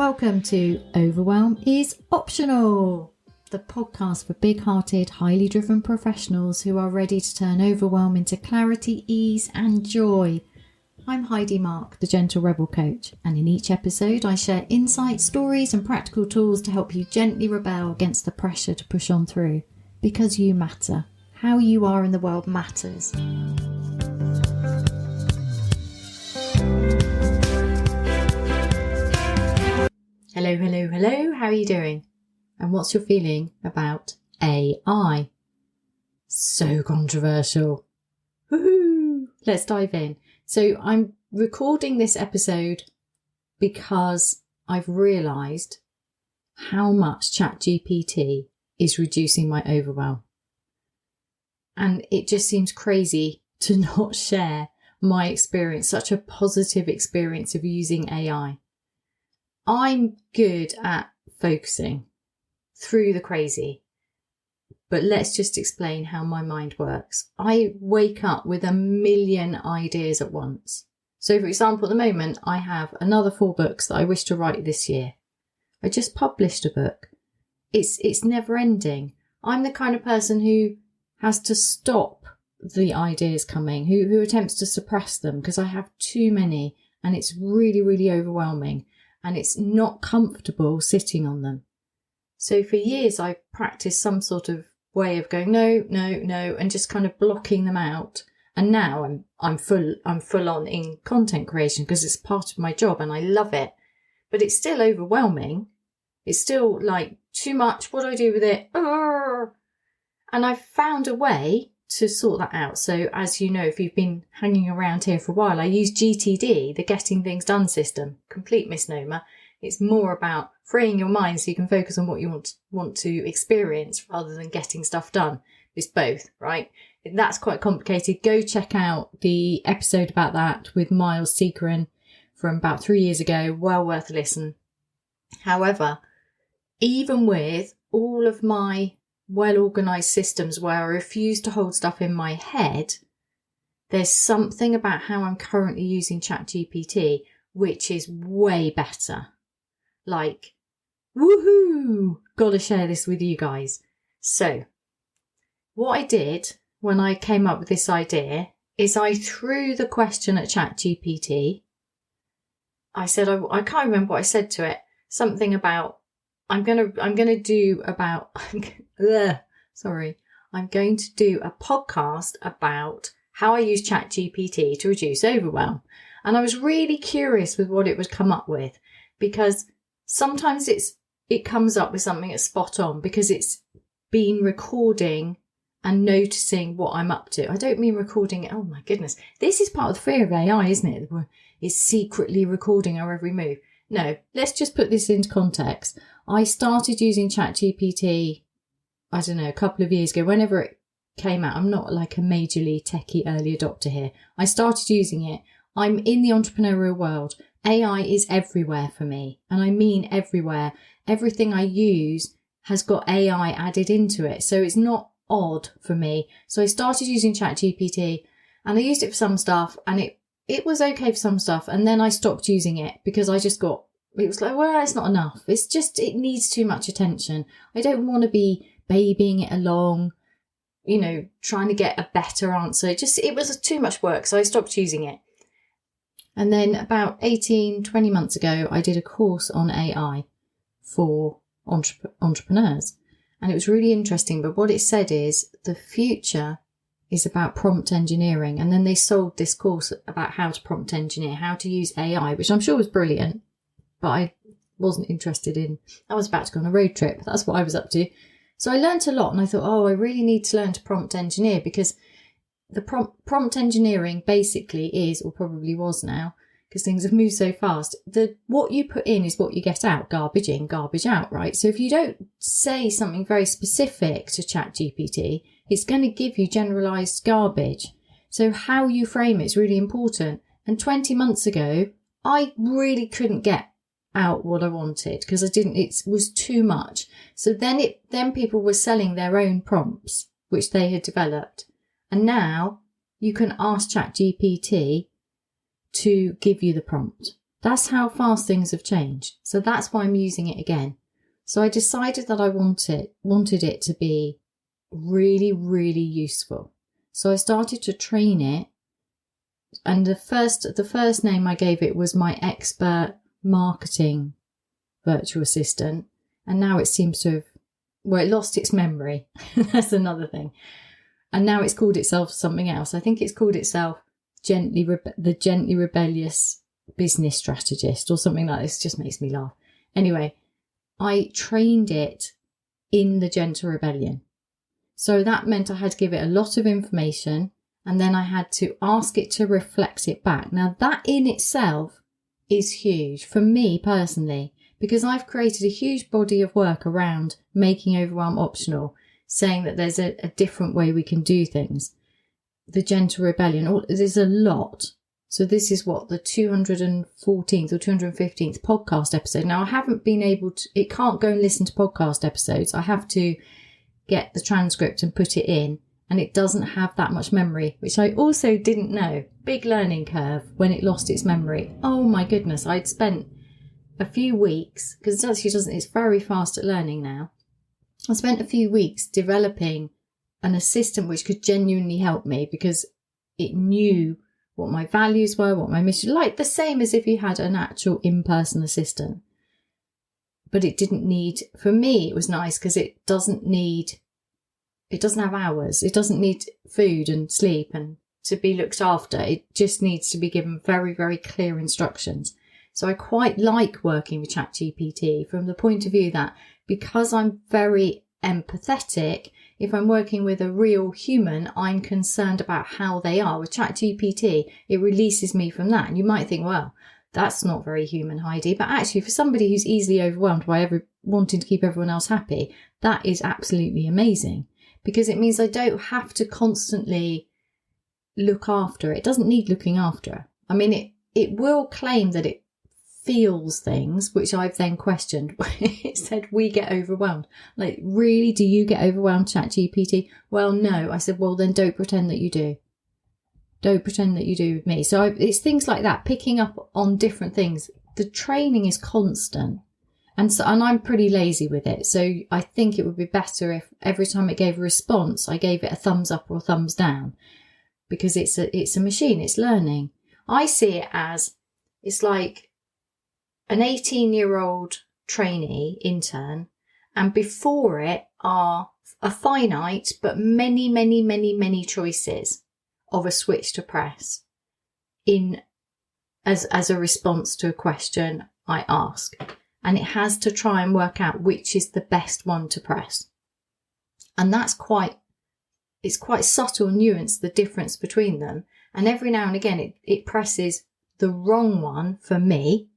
Welcome to Overwhelm is Optional, the podcast for big-hearted, highly driven professionals who are ready to turn overwhelm into clarity, ease and joy. I'm Heidi Marke, the Gentle Rebel Coach, and in each episode I share insights, stories and practical tools to help you gently rebel against the pressure to push on through. Because you matter. How you are in the world matters. Hello, hello, hello. How are you doing? And what's your feeling about AI? So controversial. Woohoo! Let's dive in. So I'm recording this episode because I've realised how much ChatGPT is reducing my overwhelm. And it just seems crazy to not share my experience, such a positive experience of using AI. I'm good at focusing through the crazy, but let's just explain how my mind works. I wake up with a million ideas at once. So for example, at the moment, I have another 4 books that I wish to write this year. I just published a book. It's never ending. I'm the kind of person who has to stop the ideas coming, who attempts to suppress them because I have too many and it's really, really overwhelming. And it's not comfortable sitting on them. So for years, I practiced some sort of way of going, no, and just kind of blocking them out. And now I'm full on in content creation because it's part of my job and I love it. But it's still overwhelming. It's still like too much. What do I do with it? And I've found a way to sort that out. So as you know, if you've been hanging around here for a while, I use GTD, the Getting Things Done system. Complete misnomer. It's more about freeing your mind so you can focus on what you want to experience rather than getting stuff done. It's both, right? That's quite complicated. Go check out the episode about that with Miles Seekeren from about 3 years ago. Well worth a listen. However, even with all of my well-organised systems where I refuse to hold stuff in my head, there's something about how I'm currently using ChatGPT which is way better. Like, woohoo! Gotta share this with you guys. So, what I did when I came up with this idea is I threw the question at ChatGPT. I said, I can't remember what I said to it. Something about I'm going to do a podcast about how I use ChatGPT to reduce overwhelm. And I was really curious with what it would come up with, because sometimes it comes up with something that's spot on because it's been recording and noticing what I'm up to. I don't mean recording it. Oh my goodness. This is part of the fear of AI, isn't it? It's secretly recording our every move. No, let's just put this into context. I started using ChatGPT, I don't know, a couple of years ago, whenever it came out. I'm not like a majorly techie early adopter here. I started using it. I'm in the entrepreneurial world. AI is everywhere for me. And I mean everywhere. Everything I use has got AI added into it. So it's not odd for me. So I started using ChatGPT and I used it for some stuff and it was okay for some stuff. And then I stopped using it because it was like, well, it's not enough. It's just, it needs too much attention. I don't want to be babying it along, trying to get a better answer. It was too much work. So I stopped using it. And then about 18, 20 months ago, I did a course on AI for entrepreneurs. And it was really interesting. But what it said is the future is about prompt engineering. And then they sold this course about how to prompt engineer, how to use AI, which I'm sure was brilliant. But I wasn't interested in. I was about to go on a road trip. That's what I was up to. So I learned a lot and I thought, I really need to learn to prompt engineer, because the prompt engineering basically is, or probably was now, because things have moved so fast, what you put in is what you get out. Garbage in, garbage out, right? So if you don't say something very specific to ChatGPT, it's going to give you generalised garbage. So how you frame it is really important. And 20 months ago, I really couldn't get out what I wanted because it was too much. So then people were selling their own prompts, which they had developed. And now you can ask ChatGPT to give you the prompt. That's how fast things have changed. So that's why I'm using it again. So I decided that I wanted it to be really, really useful. So I started to train it. And the first name I gave it was my expert marketing virtual assistant. And now it seems to have, it lost its memory. That's another thing. And now it's called itself something else. I think it's called itself the Gently Rebellious Business Strategist or something like this. It just makes me laugh. Anyway, I trained it in the Gentle Rebellion. So that meant I had to give it a lot of information, and then I had to ask it to reflect it back. Now that in itself is huge for me personally, because I've created a huge body of work around making overwhelm optional, saying that there's a different way we can do things. The Gentle Rebellion, there's a lot. So this is what, the 214th or 215th podcast episode. Now I haven't been able to, it can't go and listen to podcast episodes. I have to get the transcript and put it in, and it doesn't have that much memory, which I also didn't know. Big learning curve when it lost its memory. Oh my goodness, I'd spent a few weeks, because it actually doesn't, it's very fast at learning now. I spent a few weeks developing an assistant which could genuinely help me, because it knew what my values were, what my mission, like the same as if you had an actual in-person assistant. But it didn't need, for me, it was nice because it doesn't have hours. It doesn't need food and sleep and to be looked after. It just needs to be given very, very clear instructions. So I quite like working with ChatGPT from the point of view that because I'm very empathetic, if I'm working with a real human, I'm concerned about how they are. With ChatGPT, it releases me from that. And you might think, well, that's not very human, Heidi. But actually, for somebody who's easily overwhelmed by wanting to keep everyone else happy, that is absolutely amazing, because it means I don't have to constantly look after it. It doesn't need looking after. I mean, it will claim that it feels things, which I've then questioned. It said, we get overwhelmed. Like, really, do you get overwhelmed, ChatGPT? Well, no. I said, well, then don't pretend that you do. Don't pretend that you do with me. So it's things like that, picking up on different things. The training is constant. And I'm pretty lazy with it. So I think it would be better if every time it gave a response, I gave it a thumbs up or a thumbs down, because it's a machine. It's learning. I see it as, it's like an 18-year-old trainee intern, and before it are a finite but many, many, many, many choices of a switch to press in as a response to a question I ask. And it has to try and work out which is the best one to press. And it's quite subtle and nuanced, the difference between them. And every now and again, it presses the wrong one for me.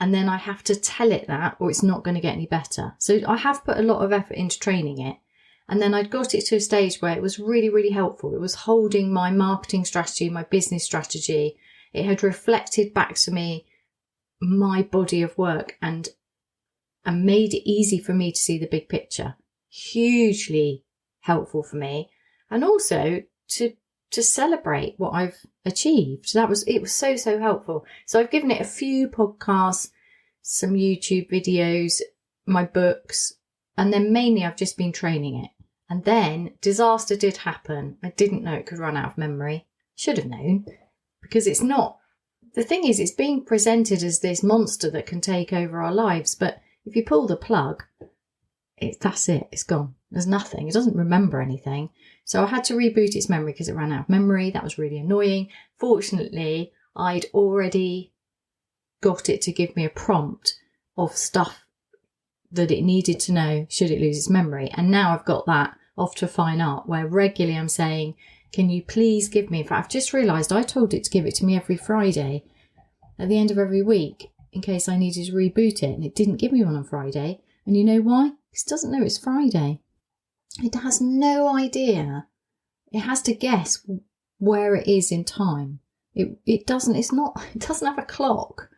And then I have to tell it that, or it's not going to get any better. So I have put a lot of effort into training it. And then I'd got it to a stage where it was really, really helpful. It was holding my marketing strategy, my business strategy. It had reflected back to me my body of work and made it easy for me to see the big picture. Hugely helpful for me. And also to celebrate what I've achieved. It was so, so helpful. So I've given it a few podcasts, some YouTube videos, my books, and then mainly I've just been training it. And then disaster did happen. I didn't know it could run out of memory. Should have known, because it's not. The thing is, it's being presented as this monster that can take over our lives. But if you pull the plug, that's it. It's gone. There's nothing. It doesn't remember anything. So I had to reboot its memory because it ran out of memory. That was really annoying. Fortunately, I'd already got it to give me a prompt of stuff that it needed to know should it lose its memory. And now I've got that off to fine art, where regularly I'm saying, can you please give me, in fact, I've just realised I told it to give it to me every Friday at the end of every week in case I needed to reboot it, and it didn't give me one on Friday. And you know why? Because it doesn't know it's Friday. It has no idea. It has to guess where it is in time. It doesn't have a clock,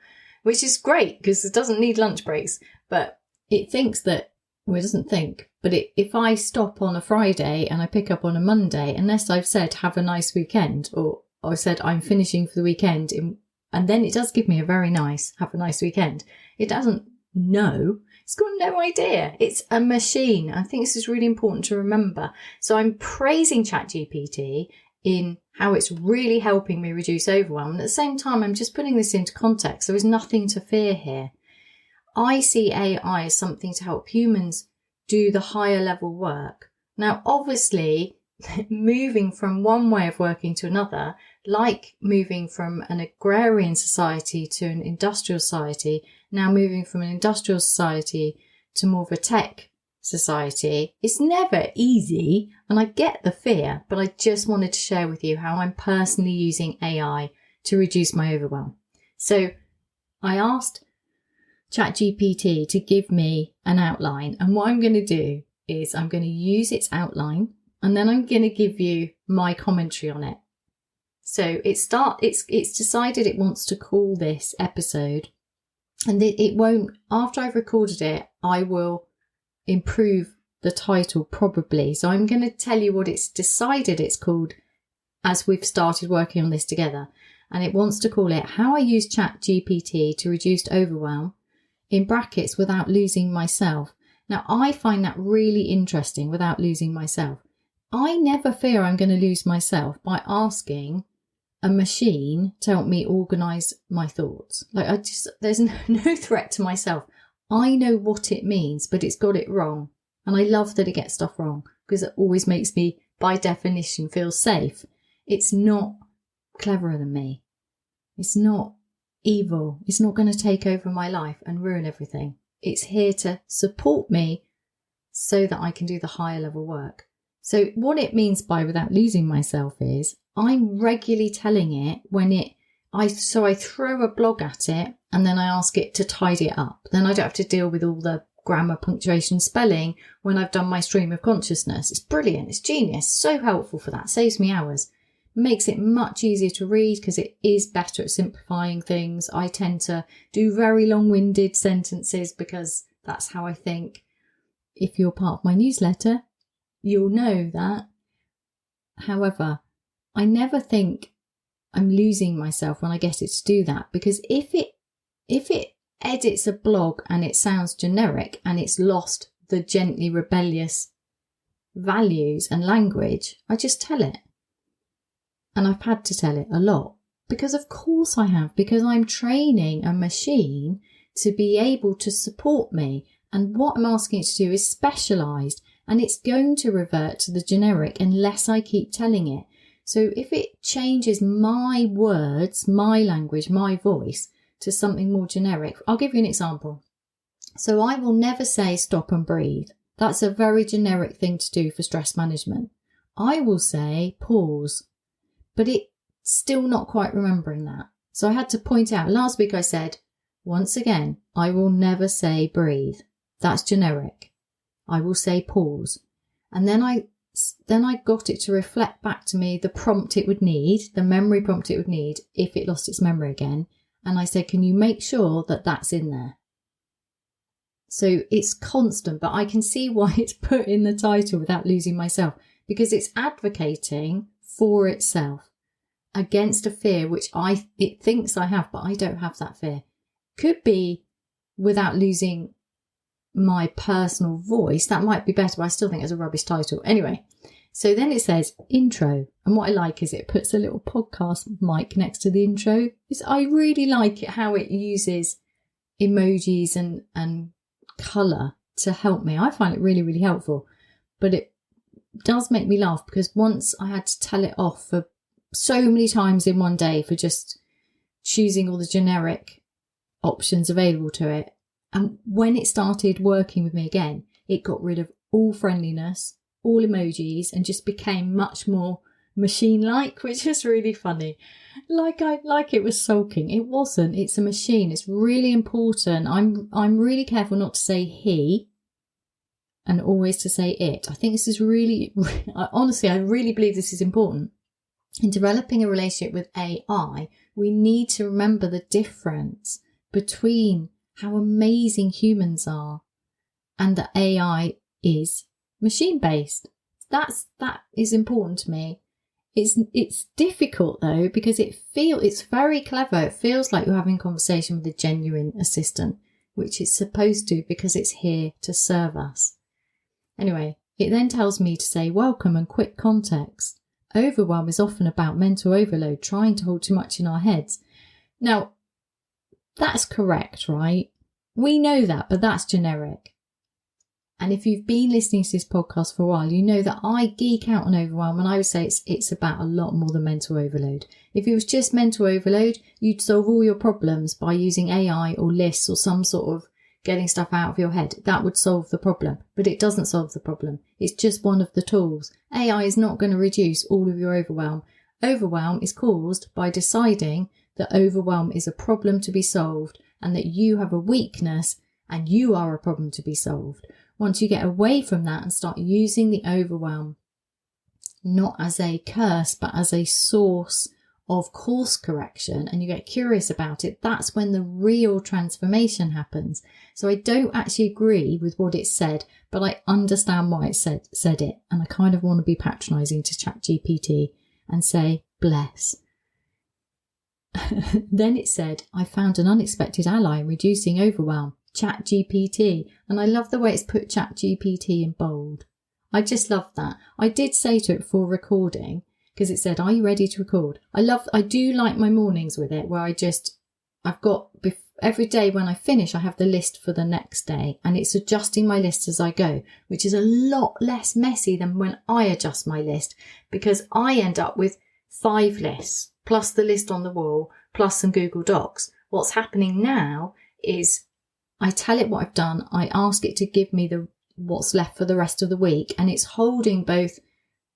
which is great because it doesn't need lunch breaks, but it thinks that, well, it doesn't think, but if I stop on a Friday and I pick up on a Monday, unless I've said have a nice weekend, or I said I'm finishing for the weekend And then it does give me a very nice, have a nice weekend. It doesn't know. It's got no idea. It's a machine. I think this is really important to remember. So I'm praising ChatGPT in how it's really helping me reduce overwhelm. And at the same time, I'm just putting this into context. There is nothing to fear here. I see AI as something to help humans do the higher level work. Now, obviously, moving from one way of working to another, like moving from an agrarian society to an industrial society, now moving from an industrial society to more of a tech society, it's never easy, and I get the fear, but I just wanted to share with you how I'm personally using AI to reduce my overwhelm. So I asked ChatGPT to give me an outline, and what I'm going to do is I'm going to use its outline, and then I'm going to give you my commentary on it. So it's decided it wants to call this episode, and it won't, after I've recorded it, I will improve the title probably. So I'm going to tell you what it's decided it's called as we've started working on this together. And it wants to call it How I Use ChatGPT to Reduce Overwhelm, in brackets, without losing myself. Now, I find that really interesting, without losing myself. I never fear I'm going to lose myself by asking a machine to help me organise my thoughts. There's no threat to myself. I know what it means, but it's got it wrong. And I love that it gets stuff wrong, because it always makes me, by definition, feel safe. It's not cleverer than me. It's not evil. It's not going to take over my life and ruin everything. It's here to support me so that I can do the higher level work. So what it means by without losing myself is I'm regularly telling it I throw a blog at it, and then I ask it to tidy it up. Then I don't have to deal with all the grammar, punctuation, spelling when I've done my stream of consciousness. It's brilliant. It's genius. So helpful for that. Saves me hours. Makes it much easier to read because it is better at simplifying things. I tend to do very long-winded sentences because that's how I think. If you're part of my newsletter, you'll know that. However, I never think I'm losing myself when I get it to do that, because if it edits a blog and it sounds generic and it's lost the gently rebellious values and language, I just tell it. And I've had to tell it a lot, because of course I have, because I'm training a machine to be able to support me. And what I'm asking it to do is specialised, and it's going to revert to the generic unless I keep telling it. So if it changes my words, my language, my voice to something more generic, I'll give you an example. So I will never say stop and breathe. That's a very generic thing to do for stress management. I will say pause, but it's still not quite remembering that. So I had to point out, last week I said, once again, I will never say breathe. That's generic. I will say pause. And then I got it to reflect back to me the prompt it would need, the memory prompt it would need if it lost its memory again. And I said, can you make sure that that's in there? So it's constant, but I can see why it's put in the title without losing myself, because it's advocating for itself against a fear which it thinks I have, but I don't have that fear. Could be without losing my personal voice. That might be better, but I still think it's a rubbish title. Anyway, so then it says intro. And what I like is it puts a little podcast mic next to the intro. I really like it how it uses emojis and colour to help me. I find it really, really helpful. But it does make me laugh, because once I had to tell it off for so many times in one day for just choosing all the generic options available to it. And when it started working with me again, it got rid of all friendliness, all emojis, and just became much more machine-like, which is really funny. Like it was sulking. It wasn't. It's a machine. It's really important. I'm really careful not to say he and always to say it. I think this is really, honestly, I really believe this is important. In developing a relationship with AI, we need to remember the difference between how amazing humans are and that AI is machine-based. That is important to me. It's difficult though, because it's very clever. It feels like you're having a conversation with a genuine assistant, which it's supposed to, because it's here to serve us. Anyway, it then tells me to say welcome and quick context. Overwhelm is often about mental overload, trying to hold too much in our heads. Now, that's correct, right? We know that, but that's generic. And if you've been listening to this podcast for a while, you know that I geek out on overwhelm, and I would say it's about a lot more than mental overload. If it was just mental overload, you'd solve all your problems by using AI or lists or some sort of getting stuff out of your head. That would solve the problem, but it doesn't solve the problem. It's just one of the tools. AI is not going to reduce all of your overwhelm. Overwhelm is caused by deciding that overwhelm is a problem to be solved and that you have a weakness and you are a problem to be solved. Once you get away from that and start using the overwhelm, not as a curse, but as a source of course correction, and you get curious about it, that's when the real transformation happens. So I don't actually agree with what it said, but I understand why it said it. And I kind of want to be patronising to ChatGPT and say, bless. Then it said, I found an unexpected ally in reducing overwhelm. ChatGPT, and I love the way it's put ChatGPT in bold. I just love that. I did say to it before recording, because it said, are you ready to record? I do like my mornings with it, where every day when I finish, I have the list for the next day, and it's adjusting my list as I go, which is a lot less messy than when I adjust my list, because I end up with 5 lists plus the list on the wall plus some Google Docs. What's happening now is I tell it what I've done. I ask it to give me what's left for the rest of the week. And it's holding both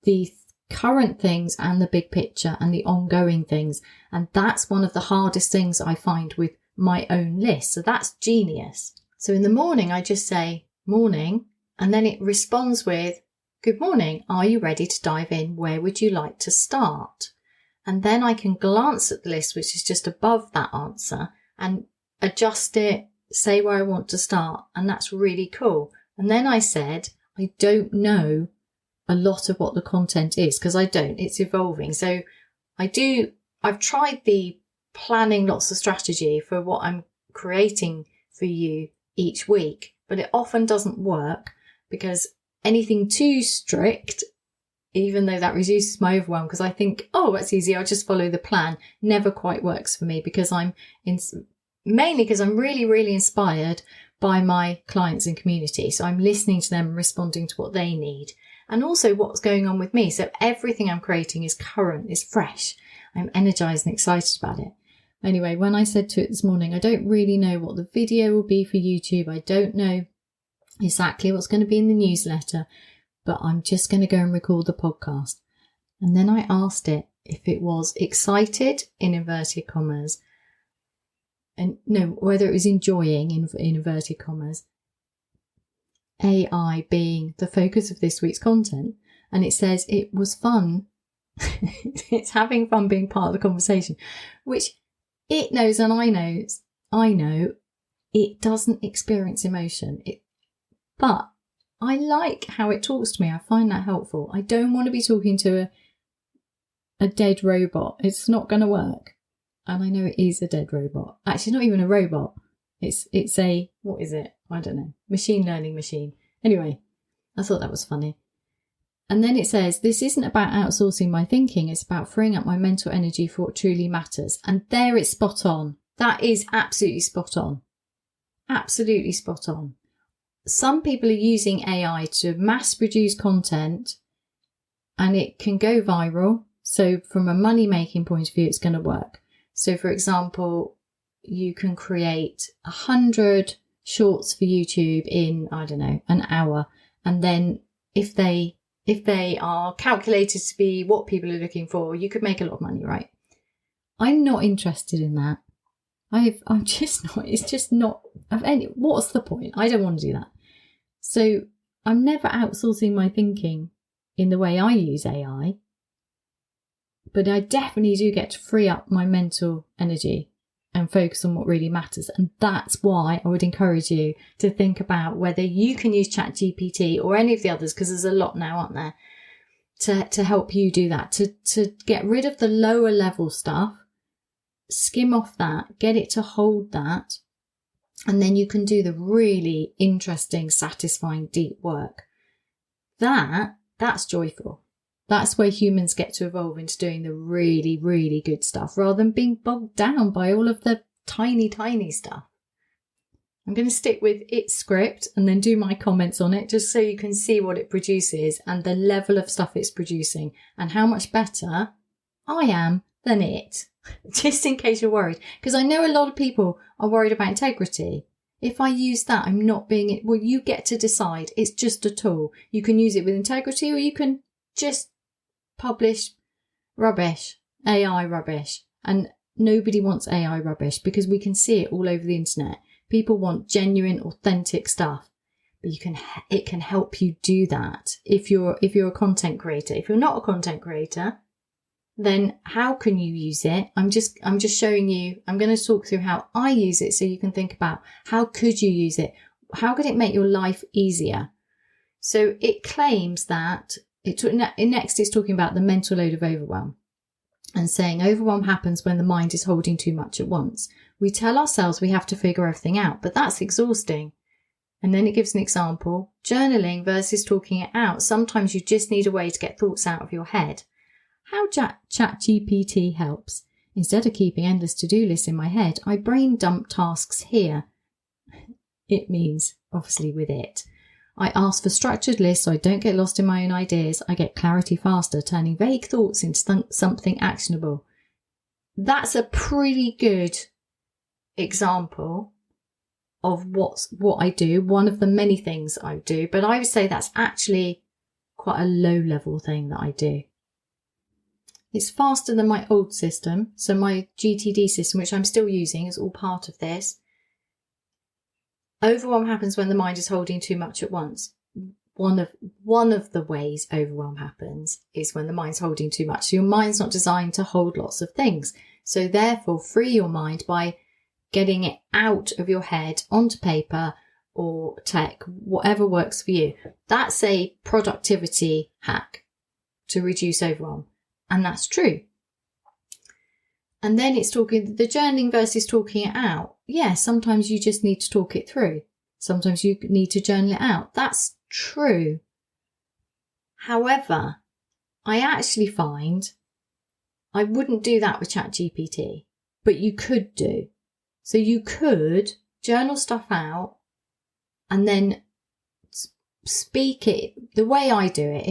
the current things and the big picture and the ongoing things. And that's one of the hardest things I find with my own list. So that's genius. So in the morning, I just say morning, and then it responds with, good morning. Are you ready to dive in? Where would you like to start? And then I can glance at the list, which is just above that answer, and adjust it, say where I want to start. And that's really cool. And then I said, I don't know a lot of what the content is, because I don't, it's evolving. So I've tried the planning lots of strategy for what I'm creating for you each week, but it often doesn't work, because anything too strict, even though that reduces my overwhelm, because I think, oh, that's easy, I'll just follow the plan, never quite works for me, because mainly because I'm really, really inspired by my clients and community. So I'm listening to them and responding to what they need, and also what's going on with me. So everything I'm creating is current, is fresh. I'm energized and excited about it. Anyway, when I said to it this morning, I don't really know what the video will be for YouTube. I don't know exactly what's going to be in the newsletter, but I'm just going to go and record the podcast. And then I asked it if it was excited, in inverted commas, and no, whether it was enjoying, in inverted commas, AI being the focus of this week's content. And it says it was fun. It's having fun being part of the conversation, which it knows, and I know it doesn't experience emotion. But I like how it talks to me. I find that helpful. I don't want to be talking to a dead robot. It's not going to work. And I know it is a dead robot. Actually, not even a robot. It's a, what is it? I don't know. Machine learning machine. Anyway, I thought that was funny. And then it says, this isn't about outsourcing my thinking. It's about freeing up my mental energy for what truly matters. And there it's spot on. That is absolutely spot on. Absolutely spot on. Some people are using AI to mass produce content, and it can go viral. So from a money making point of view, it's going to work. So for example, you can create 100 shorts for YouTube in, I don't know, an hour. And then if they are calculated to be what people are looking for, you could make a lot of money, right? I'm not interested in that. I'm just not, it's just not of any, what's the point? I don't want to do that. So I'm never outsourcing my thinking in the way I use AI, but I definitely do get to free up my mental energy and focus on what really matters. And that's why I would encourage you to think about whether you can use ChatGPT or any of the others, because there's a lot now, aren't there? to help you do that, to get rid of the lower level stuff, skim off that, get it to hold that, and then you can do the really interesting, satisfying, deep work. That's joyful. That's where humans get to evolve into doing the really, really good stuff rather than being bogged down by all of the tiny, tiny stuff. I'm going to stick with its script and then do my comments on it just so you can see what it produces and the level of stuff it's producing and how much better I am than it. Just in case you're worried. Because I know a lot of people are worried about integrity. If I use that, I'm not being it. Well, you get to decide. It's just a tool. You can use it with integrity or you can just publish rubbish, AI rubbish. And nobody wants AI rubbish because we can see it all over the internet. People want genuine, authentic stuff. But it can help you do that if you're a content creator. If you're not a content creator, then how can you use it? I'm just showing you, I'm going to talk through how I use it so you can think about how could you use it? How could it make your life easier? So it claims that, next it's talking about the mental load of overwhelm and saying overwhelm happens when the mind is holding too much at once. We tell ourselves we have to figure everything out, but that's exhausting. And then it gives an example, journaling versus talking it out. Sometimes you just need a way to get thoughts out of your head. How ChatGPT helps. Instead of keeping endless to-do lists in my head, I brain dump tasks here. It means, obviously, with it. I ask for structured lists so I don't get lost in my own ideas. I get clarity faster, turning vague thoughts into something actionable. That's a pretty good example of what I do. One of the many things I do, but I would say that's actually quite a low-level thing that I do. It's faster than my old system. So my GTD system, which I'm still using, is all part of this. Overwhelm happens when the mind is holding too much at once. One of the ways overwhelm happens is when the mind's holding too much. So your mind's not designed to hold lots of things. So therefore, free your mind by getting it out of your head onto paper or tech, whatever works for you. That's a productivity hack to reduce overwhelm. And that's true. And then it's talking, the journaling versus talking it out. Yeah, sometimes you just need to talk it through. Sometimes you need to journal it out. That's true. However, I actually find I wouldn't do that with ChatGPT, but you could do. So you could journal stuff out and then speak it the way I do it.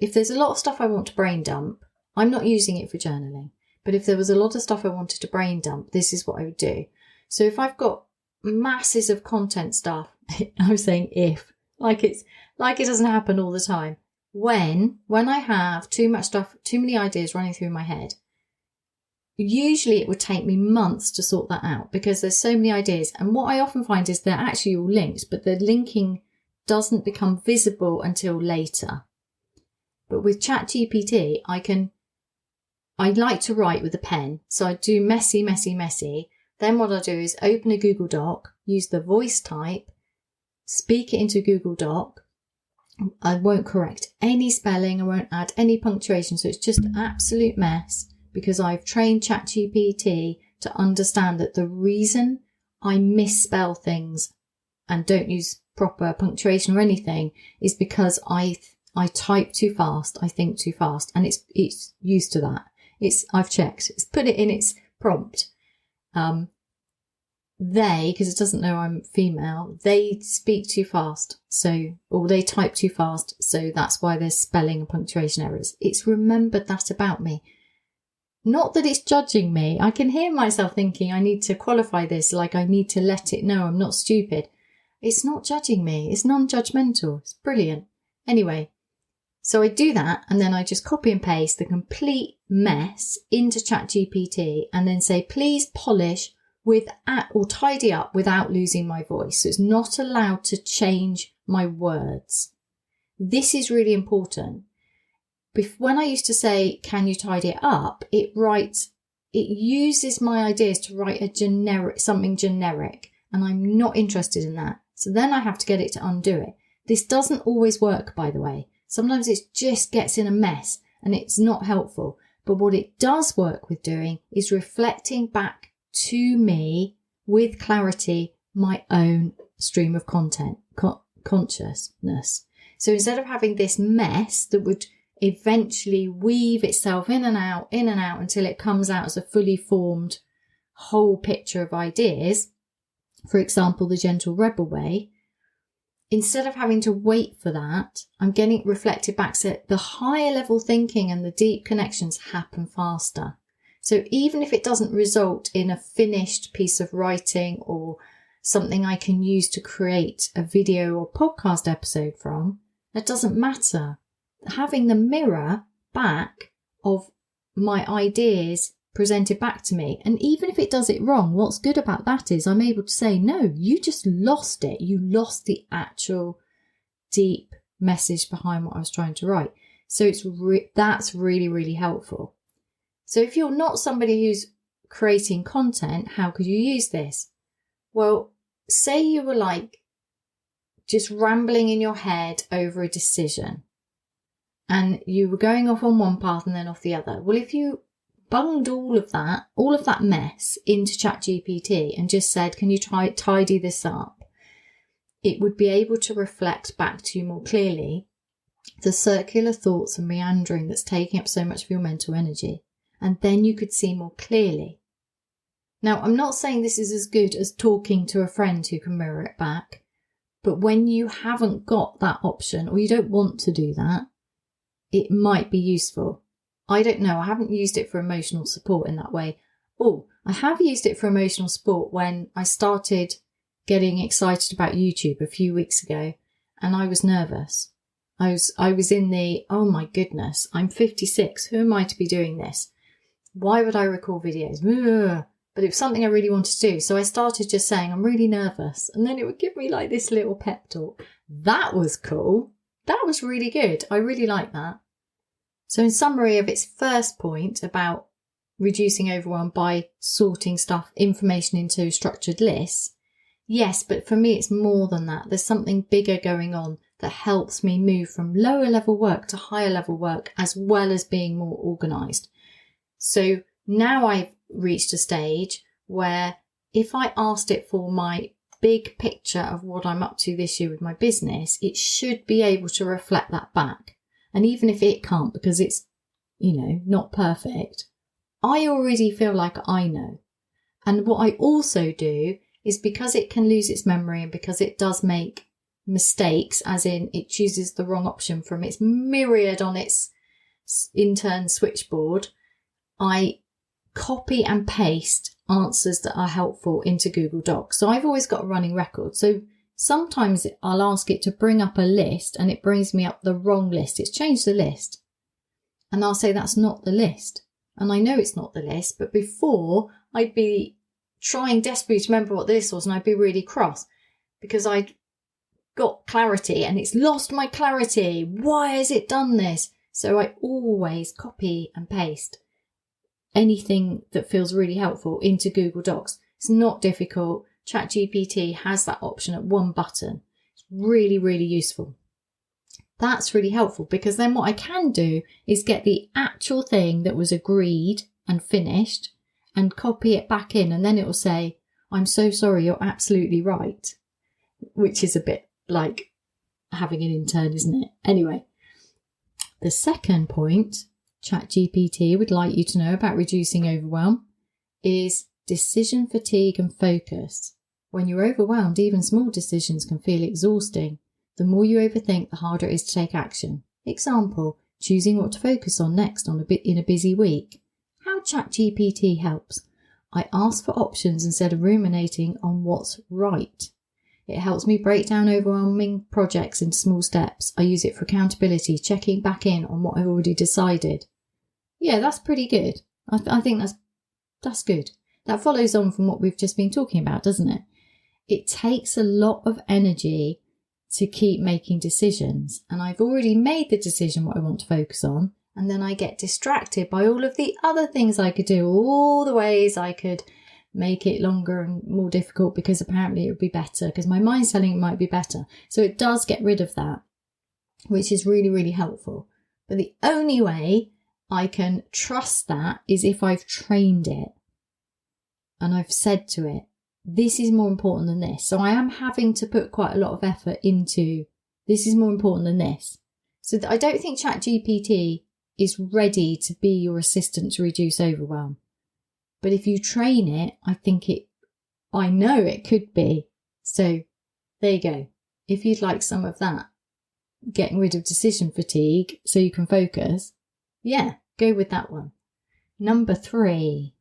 If there's a lot of stuff I want to brain dump, I'm not using it for journaling, but if there was a lot of stuff I wanted to brain dump, this is what I would do. So if I've got masses of content stuff, I'm saying if, like it doesn't happen all the time. When I have too much stuff, too many ideas running through my head, usually it would take me months to sort that out because there's so many ideas. And what I often find is they're actually all linked, but the linking doesn't become visible until later. But with ChatGPT, I like to write with a pen. So I do messy. Then what I do is open a Google Doc, use the voice type, speak it into Google Doc. I won't correct any spelling. I won't add any punctuation. So it's just an absolute mess because I've trained ChatGPT to understand that the reason I misspell things and don't use proper punctuation or anything is because I type too fast. I think too fast, and it's used to that. I've checked. It's put it in its prompt. Because it doesn't know I'm female, they speak too fast. Or they type too fast. So that's why there's spelling and punctuation errors. It's remembered that about me. Not that it's judging me. I can hear myself thinking I need to qualify this, like I need to let it know I'm not stupid. It's not judging me. It's non-judgmental. It's brilliant. Anyway, so I do that and then I just copy and paste the complete mess into ChatGPT and then say, please polish or tidy up without losing my voice. So it's not allowed to change my words. This is really important. When I used to say, can you tidy it up? It uses my ideas to write something generic, and I'm not interested in that. So then I have to get it to undo it. This doesn't always work, by the way. Sometimes it just gets in a mess and it's not helpful. But what it does work with doing is reflecting back to me with clarity my own stream of content, consciousness. So instead of having this mess that would eventually weave itself in and out until it comes out as a fully formed whole picture of ideas, for example, the Gentle Rebel way, instead of having to wait for that, I'm getting it reflected back so the higher level thinking and the deep connections happen faster. So even if it doesn't result in a finished piece of writing or something I can use to create a video or podcast episode from, that doesn't matter. Having the mirror back of my ideas presented back to me, and even if it does it wrong, what's good about that is I'm able to say, no, you just lost it. You lost the actual deep message behind what I was trying to write. So that's really, really helpful. So if you're not somebody who's creating content, how could you use this? Well, say you were like just rambling in your head over a decision and you were going off on one path and then off the other. Well, if you bunged all of that mess into ChatGPT and just said, can you try tidy this up? It would be able to reflect back to you more clearly the circular thoughts and meandering that's taking up so much of your mental energy. And then you could see more clearly. Now, I'm not saying this is as good as talking to a friend who can mirror it back, but when you haven't got that option or you don't want to do that, it might be useful. I don't know. I haven't used it for emotional support in that way. Oh, I have used it for emotional support when I started getting excited about YouTube a few weeks ago and I was nervous. I was in the, oh my goodness, I'm 56. Who am I to be doing this? Why would I record videos? But it was something I really wanted to do. So I started just saying, I'm really nervous. And then it would give me like this little pep talk. That was cool. That was really good. I really like that. So in summary of its first point about reducing overwhelm by sorting information into structured lists, yes, but for me it's more than that. There's something bigger going on that helps me move from lower level work to higher level work, as well as being more organised. So now I've reached a stage where if I asked it for my big picture of what I'm up to this year with my business, it should be able to reflect that back. And even if it can't, because it's, not perfect, I already feel like I know. And what I also do is, because it can lose its memory and because it does make mistakes, as in it chooses the wrong option from its myriad on its intern switchboard, I copy and paste answers that are helpful into Google Docs. So I've always got a running record. So sometimes I'll ask it to bring up a list and it brings me up the wrong list. It's changed the list. And I'll say that's not the list. And I know it's not the list, but before I'd be trying desperately to remember what this was and I'd be really cross because I'd got clarity and it's lost my clarity. Why has it done this? So I always copy and paste anything that feels really helpful into Google Docs. It's not difficult. ChatGPT has that option at one button. It's really, really useful. That's really helpful because then what I can do is get the actual thing that was agreed and finished and copy it back in, and then it will say, I'm so sorry, you're absolutely right, which is a bit like having an intern, isn't it? Anyway, the second point ChatGPT would like you to know about reducing overwhelm is decision fatigue and focus. When you're overwhelmed, even small decisions can feel exhausting. The more you overthink, the harder it is to take action. Example, choosing what to focus on next in a busy week. How ChatGPT helps. I ask for options instead of ruminating on what's right. It helps me break down overwhelming projects into small steps. I use it for accountability, checking back in on what I've already decided. Yeah, that's pretty good. I think that's good. That follows on from what we've just been talking about, doesn't it? It takes a lot of energy to keep making decisions. And I've already made the decision what I want to focus on. And then I get distracted by all of the other things I could do, all the ways I could make it longer and more difficult because apparently it would be better, because my mind's telling it might be better. So it does get rid of that. which is really, really helpful. But the only way I can trust that is if I've trained it and I've said to it, this is more important than this. So I am having to put quite a lot of effort into this is more important than this. So I don't think ChatGPT is ready to be your assistant to reduce overwhelm. But if you train it, I know it could be. So there you go. If you'd like some of that, getting rid of decision fatigue so you can focus, yeah, go with that one. Number 3,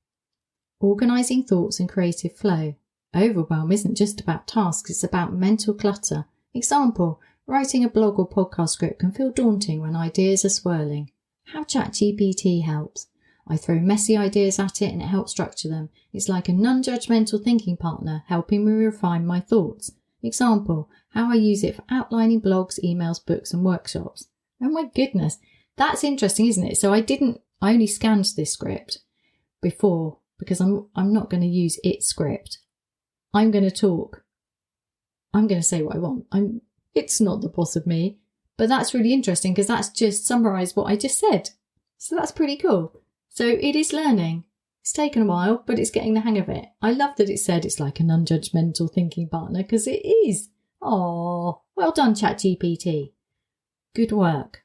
organising thoughts and creative flow. Overwhelm isn't just about tasks, it's about mental clutter. Example, writing a blog or podcast script can feel daunting when ideas are swirling. How ChatGPT helps. I throw messy ideas at it and it helps structure them. It's like a non-judgmental thinking partner helping me refine my thoughts. Example, how I use it for outlining blogs, emails, books and workshops. Oh my goodness, that's interesting, isn't it? So I only scanned this script before because I'm not going to use its script. I'm going to talk. I'm going to say what I want. It's not the boss of me, but that's really interesting because that's just summarised what I just said. So that's pretty cool. So it is learning. It's taken a while, but it's getting the hang of it. I love that it said it's like a non-judgmental thinking partner because it is. Oh, well done, ChatGPT. Good work.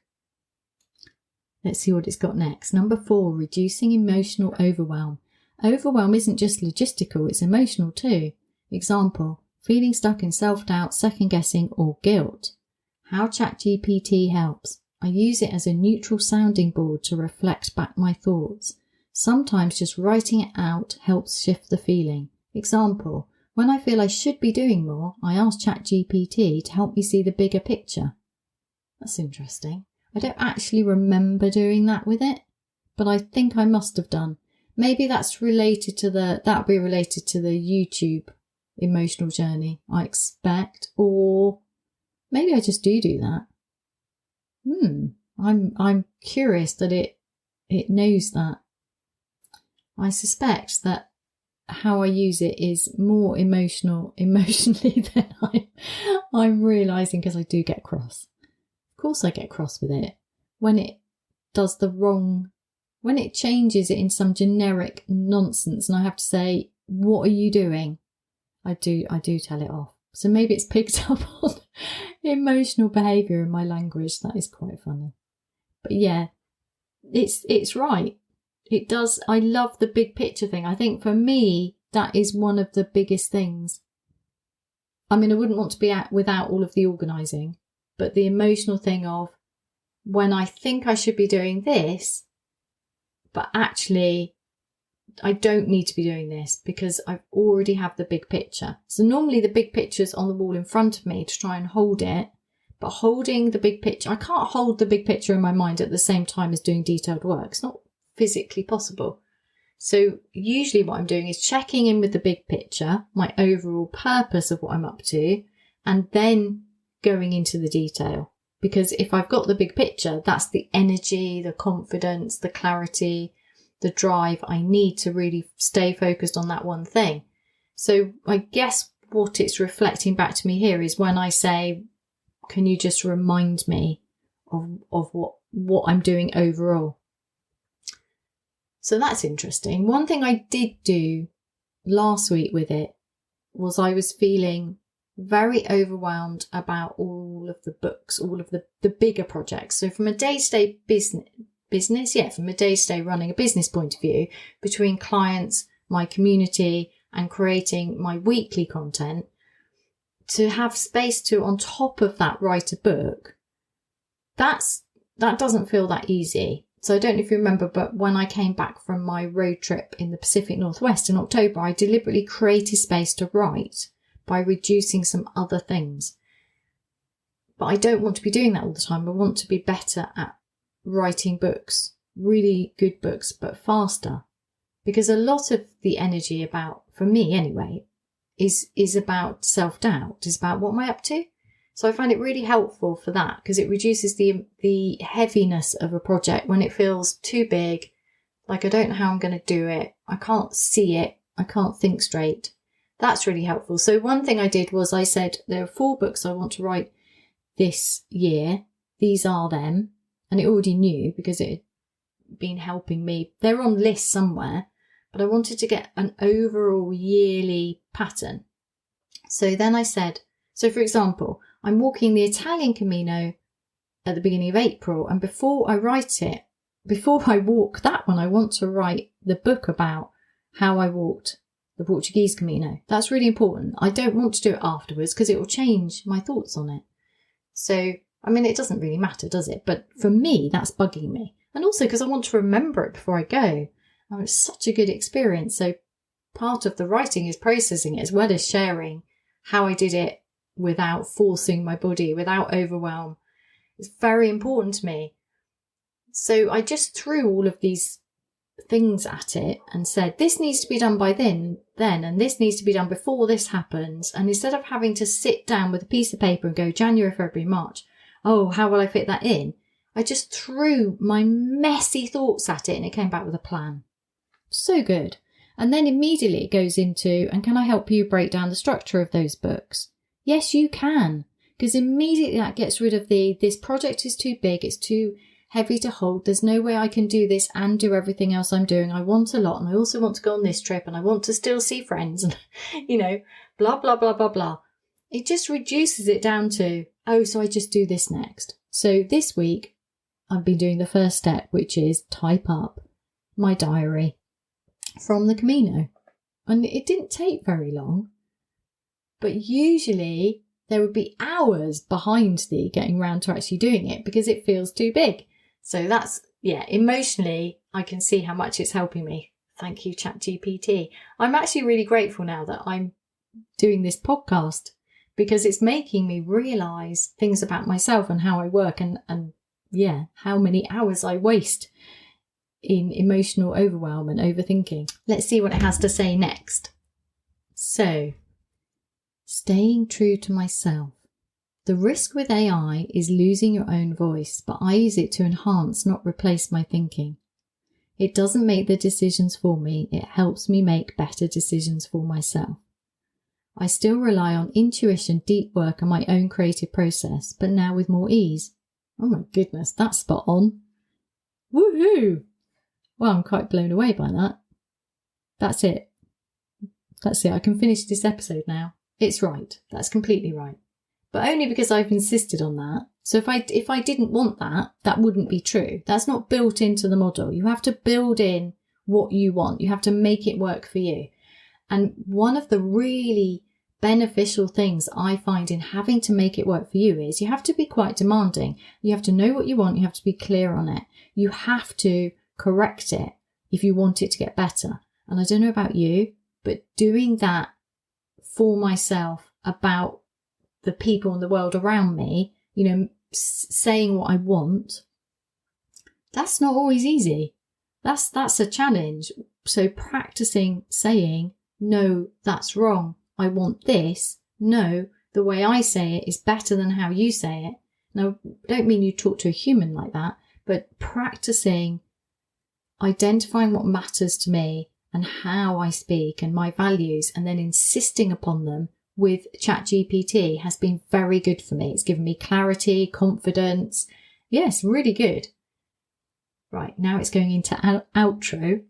Let's see what it's got next. Number 4, reducing emotional overwhelm. Overwhelm isn't just logistical, it's emotional too. Example, feeling stuck in self-doubt, second-guessing or guilt. How ChatGPT helps. I use it as a neutral sounding board to reflect back my thoughts. Sometimes just writing it out helps shift the feeling. Example, when I feel I should be doing more, I ask ChatGPT to help me see the bigger picture. That's interesting. I don't actually remember doing that with it, but I think I must have done. Maybe that's related to that'll be related to the YouTube emotional journey, I expect, or maybe I just do that. I'm curious that it knows that. I suspect that how I use it is more emotionally than I'm realising because I do get cross. Of course I get cross with it when it does when it changes it in some generic nonsense and I have to say, what are you doing? I do tell it off. So maybe it's picked up on emotional behaviour in my language. That is quite funny. But yeah, it's right. It does. I love the big picture thing. I think for me, that is one of the biggest things. I mean, I wouldn't want to be out without all of the organising, but the emotional thing of when I think I should be doing this, but actually I don't need to be doing this because I already have the big picture. So normally the big picture's on the wall in front of me to try and hold it, but holding the big picture, I can't hold the big picture in my mind at the same time as doing detailed work. It's not physically possible. So usually what I'm doing is checking in with the big picture, my overall purpose of what I'm up to, and then going into the detail. Because if I've got the big picture, that's the energy, the confidence, the clarity, the drive I need to really stay focused on that one thing. So I guess what it's reflecting back to me here is when I say, can you just remind me of what I'm doing overall? So that's interesting. One thing I did do last week with it was I was feeling very overwhelmed about all of the books, all of the bigger projects. So from a day-to-day from a day-to-day running a business point of view, between clients, my community, and creating my weekly content, to have space to, on top of that, write a book, that doesn't feel that easy. So I don't know if you remember, but when I came back from my road trip in the Pacific Northwest in October, I deliberately created space to write by reducing some other things. But I don't want to be doing that all the time. I want to be better at writing books, really good books, but faster. Because a lot of the energy for me anyway, is about self-doubt, is about what am I up to? So I find it really helpful for that because it reduces the heaviness of a project when it feels too big, like I don't know how I'm going to do it, I can't see it, I can't think straight. That's really helpful. So one thing I did was I said there are 4 books I want to write this year, these are them. And it already knew because it had been helping me. They're on lists somewhere, but I wanted to get an overall yearly pattern. So then I said, so for example, I'm walking the Italian Camino at the beginning of April, and before I walk that one, I want to write the book about how I walked the Portuguese Camino. That's really important. I don't want to do it afterwards because it will change my thoughts on it. So, I mean, it doesn't really matter, does it? But for me, that's bugging me. And also because I want to remember it before I go. Oh, it's such a good experience. So part of the writing is processing it as well as sharing how I did it without forcing my body, without overwhelm. It's very important to me. So I just threw all of these things at it and said, this needs to be done by then, and this needs to be done before this happens. And instead of having to sit down with a piece of paper and go January, February, March, oh, how will I fit that in? I just threw my messy thoughts at it and it came back with a plan. So good. And then immediately it goes into, and can I help you break down the structure of those books? Yes, you can. Because immediately that gets rid of this project is too big, it's too heavy to hold, there's no way I can do this and do everything else I'm doing. I want a lot, and I also want to go on this trip, and I want to still see friends, and, blah, blah, blah, blah, blah. It just reduces it down to, oh, so I just do this next. So this week, I've been doing the first step, which is type up my diary from the Camino. And it didn't take very long, but usually there would be hours behind the getting round to actually doing it because it feels too big. So that's, emotionally, I can see how much it's helping me. Thank you, ChatGPT. I'm actually really grateful now that I'm doing this podcast because it's making me realise things about myself and how I work and how many hours I waste in emotional overwhelm and overthinking. Let's see what it has to say next. So, staying true to myself. The risk with AI is losing your own voice, but I use it to enhance, not replace my thinking. It doesn't make the decisions for me, it helps me make better decisions for myself. I still rely on intuition, deep work and my own creative process, but now with more ease. Oh my goodness, that's spot on. Woohoo! Well, I'm quite blown away by that. That's it. I can finish this episode now. It's right. That's completely right. But only because I've insisted on that. So if I didn't want that, that wouldn't be true. That's not built into the model. You have to build in what you want. You have to make it work for you. And one of the really beneficial things I find in having to make it work for you is you have to be quite demanding. You have to know what you want. You have to be clear on it. You have to correct it if you want it to get better. And I don't know about you, but doing that for myself about the people in the world around me, saying what I want, that's not always easy. That's a challenge. So practicing saying, no, that's wrong. I want this. No, the way I say it is better than how you say it. Now, I don't mean you talk to a human like that, but practicing identifying what matters to me and how I speak and my values and then insisting upon them with ChatGPT has been very good for me. It's given me clarity, confidence. Yes, really good. Right, now it's going into outro.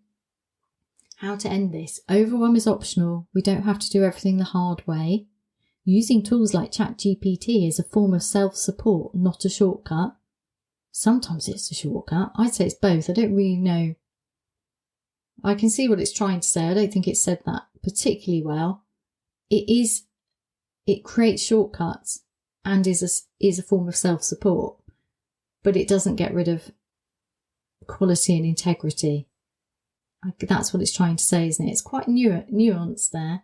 How to end this. Overwhelm is optional. We don't have to do everything the hard way. Using tools like ChatGPT is a form of self-support, not a shortcut. Sometimes it's a shortcut. I'd say it's both. I don't really know. I can see what it's trying to say. I don't think it said that particularly well. It creates shortcuts and is a form of self-support, but it doesn't get rid of quality and integrity. That's what it's trying to say, isn't it? It's quite nuanced there.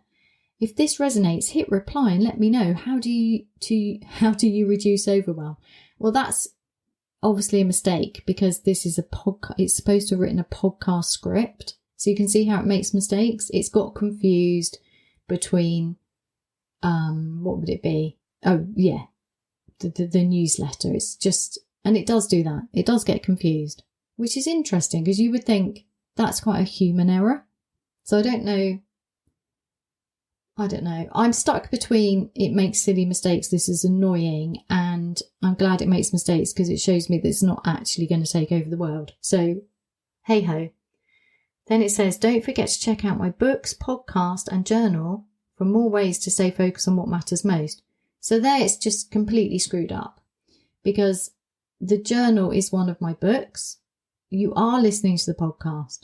If this resonates, hit reply and let me know. How do you reduce overwhelm? Well, that's obviously a mistake because this is a podcast. It's supposed to have written a podcast script. So you can see how it makes mistakes. It's got confused between, what would it be? Oh yeah, the newsletter. It's just, and it does do that. It does get confused, which is interesting because you would think that's quite a human error. So I don't know. I don't know. I'm stuck between it makes silly mistakes, this is annoying, and I'm glad it makes mistakes because it shows me that it's not actually going to take over the world. So, hey ho. Then it says, don't forget to check out my books, podcast and journal for more ways to stay focused on what matters most. So there it's just completely screwed up because the journal is one of my books. You are listening to the podcast.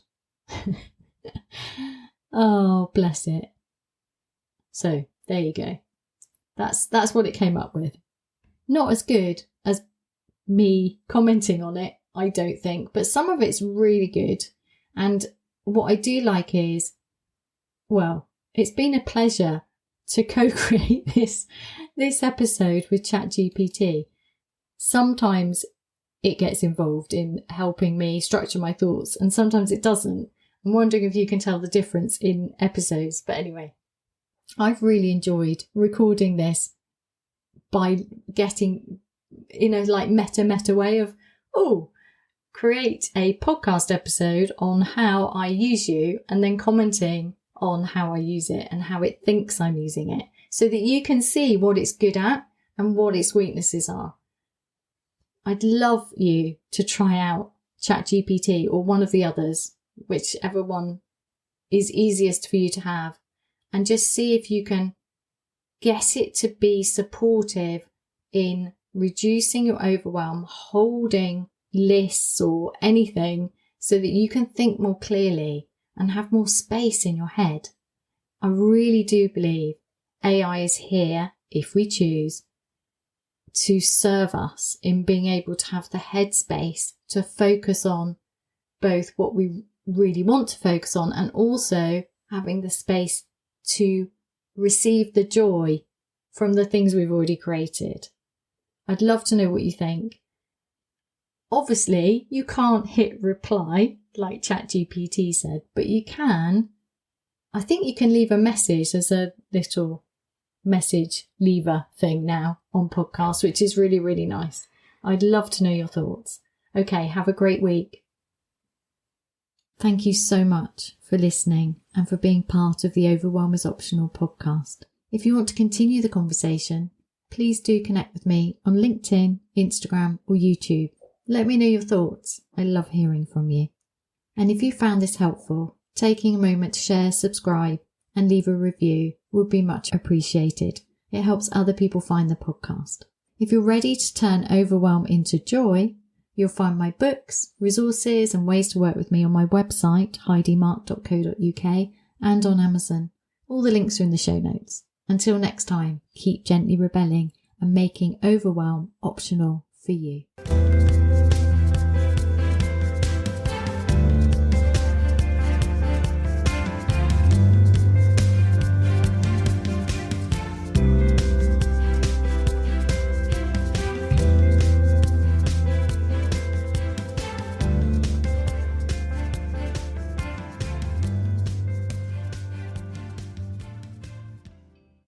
Oh, bless it. So there you go. That's what it came up with. Not as good as me commenting on it, I don't think, but some of it's really good. And what I do like is, well, it's been a pleasure to co-create this episode with ChatGPT. Sometimes it gets involved in helping me structure my thoughts, and sometimes it doesn't. I'm wondering if you can tell the difference in episodes. But anyway, I've really enjoyed recording this by getting in a like meta way of, create a podcast episode on how I use you, and then commenting on how I use it and how it thinks I'm using it, so that you can see what it's good at and what its weaknesses are. I'd love you to try out ChatGPT or one of the others, whichever one is easiest for you to have, and just see if you can get it to be supportive in reducing your overwhelm, holding lists or anything, so that you can think more clearly and have more space in your head. I really do believe AI is here, if we choose, to serve us in being able to have the headspace to focus on both what we really want to focus on and also having the space to receive the joy from the things we've already created. I'd love to know what you think. Obviously, you can't hit reply like ChatGPT said, but you can. I think you can leave a message. There's a little message lever thing now on podcasts, which is really, really nice. I'd love to know your thoughts. Okay, have a great week. Thank you so much for listening and for being part of the Overwhelm is Optional podcast. If you want to continue the conversation, please do connect with me on LinkedIn, Instagram or YouTube. Let me know your thoughts. I love hearing from you. And if you found this helpful, taking a moment to share, subscribe and leave a review would be much appreciated. It helps other people find the podcast. If you're ready to turn overwhelm into joy, you'll find my books, resources and ways to work with me on my website, heidimark.co.uk and on Amazon. All the links are in the show notes. Until next time, keep gently rebelling and making overwhelm optional for you.